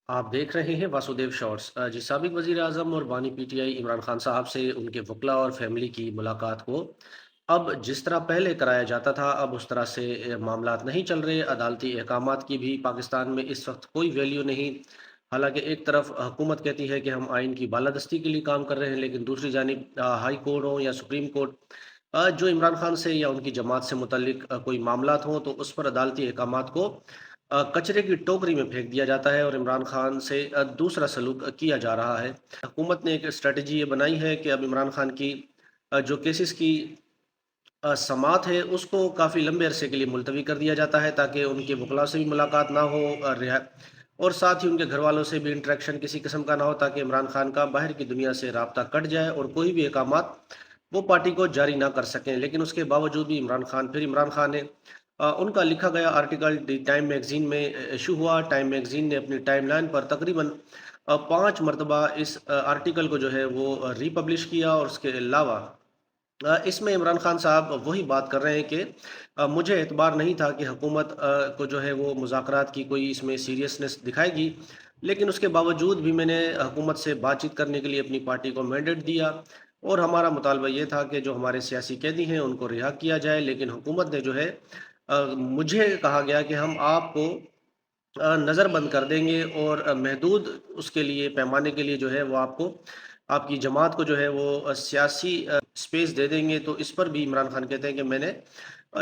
आप देख रहे हैं वासुदेव शॉर्ट्स। जी, साबिक वजीर आजम और बानी पीटीआई इमरान खान साहब से उनके वकला और फैमिली की मुलाकात को अब जिस तरह पहले कराया जाता था, अब उस तरह से मामलात नहीं चल रहे। अदालती अहकामात की भी पाकिस्तान में इस वक्त कोई वैल्यू नहीं। हालांकि एक तरफ हुकूमत कहती है कि हम आइन की बालादस्ती के लिए काम कर रहे हैं, लेकिन दूसरी जानिब हाई कोर्ट हो या सुप्रीम कोर्ट, जो इमरान खान से या उनकी जमात से मुतल्लिक कोई मामलात हों तो उस पर अदालती अहकामात को कचरे की टोकरी में फेंक दिया जाता है और इमरान खान से दूसरा सलूक किया जा रहा है। हुकूमत ने एक स्ट्रेटजी ये बनाई है कि अब इमरान खान की जो केसेस की समाअत है उसको काफ़ी लंबे अरसे के लिए मुलतवी कर दिया जाता है, ताकि उनके वकला से भी मुलाकात ना हो और साथ ही उनके घर वालों से भी इंटरेक्शन किसी किस्म का ना हो, ताकि इमरान खान का बाहर की दुनिया से राब्ता कट जाए और कोई भी अहकामात वो पार्टी को जारी ना कर सकें। लेकिन उसके बावजूद भी इमरान खान ने उनका लिखा गया आर्टिकल दी टाइम मैगज़ीन में इशू हुआ। टाइम मैगज़ीन ने अपनी टाइमलाइन पर तकरीबन 5 मरतबा इस आर्टिकल को जो है वो रीपब्लिश किया और उसके अलावा इसमें इमरान खान साहब वही बात कर रहे हैं कि मुझे एतबार नहीं था कि हुकूमत को जो है वो मुज़ाकरात की कोई इसमें सीरियसनेस दिखाएगी, लेकिन उसके बावजूद भी मैंने हुकूमत से बातचीत करने के लिए अपनी पार्टी को मैंडेट दिया और हमारा मुतालबा ये था कि जो हमारे सियासी कैदी हैं उनको रिहा किया जाए। लेकिन हुकूमत ने जो है मुझे कहा गया कि हम आपको नज़रबंद कर देंगे और महदूद उसके लिए पैमाने के लिए जो है वो आपको आपकी जमात को जो है वो सियासी स्पेस दे देंगे। तो इस पर भी इमरान खान कहते हैं कि मैंने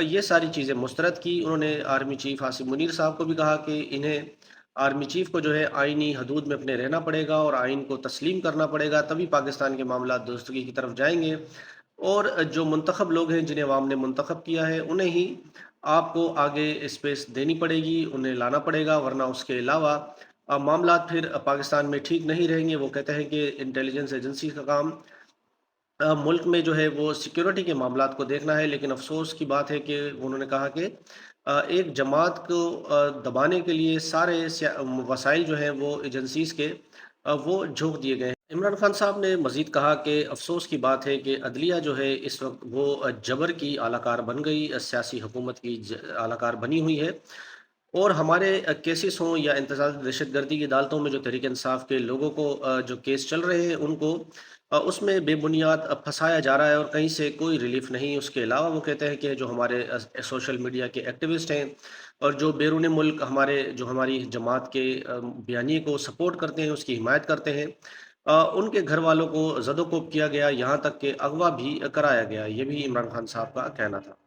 ये सारी चीज़ें मुस्तरद की। उन्होंने आर्मी चीफ आसिम मुनीर साहब को भी कहा कि इन्हें आर्मी चीफ को जो है आइनी हदूद में अपने रहना पड़ेगा और आइन को तस्लीम करना पड़ेगा, तभी पाकिस्तान के मामला दुरुस्तगी की तरफ जाएंगे। और जो मुंतखब लोग हैं जिन्हें अवाम ने मुंतखब किया है उन्हें ही आपको आगे स्पेस देनी पड़ेगी, उन्हें लाना पड़ेगा, वरना उसके अलावा मामलात फिर पाकिस्तान में ठीक नहीं रहेंगे। वो कहते हैं कि इंटेलिजेंस एजेंसी का काम मुल्क में जो है वो सिक्योरिटी के मामलात को देखना है, लेकिन अफसोस की बात है कि उन्होंने कहा कि एक जमात को दबाने के लिए सारे वसाइल जो हैं वो एजेंसीज के वो झोंक दिए गए हैं। इमरान खान साहब ने मजीद कहा कि अफसोस की बात है कि अदलिया जो है इस वक्त वो जबर की आलाकार बन गई, सियासी हुकूमत की आलाकार बनी हुई है और हमारे केसेस हों या इंतज़ार दहशतगर्दी की अदालतों में जो तहरीक इंसाफ के लोगों को जो केस चल रहे हैं उनको उसमें बेबुनियाद फंसाया जा रहा है और कहीं से कोई रिलीफ नहीं। उसके अलावा वो कहते हैं कि जो हमारे सोशल मीडिया के एक्टिविस्ट हैं और जो बैरून मुल्क हमारे जो हमारी जमात के बयानी को सपोर्ट करते हैं, उसकी हिमायत करते हैं, उनके घर वालों को ज़दोकोब किया गया, यहाँ तक कि अगवा भी कराया गया। ये भी इमरान खान साहब का कहना था।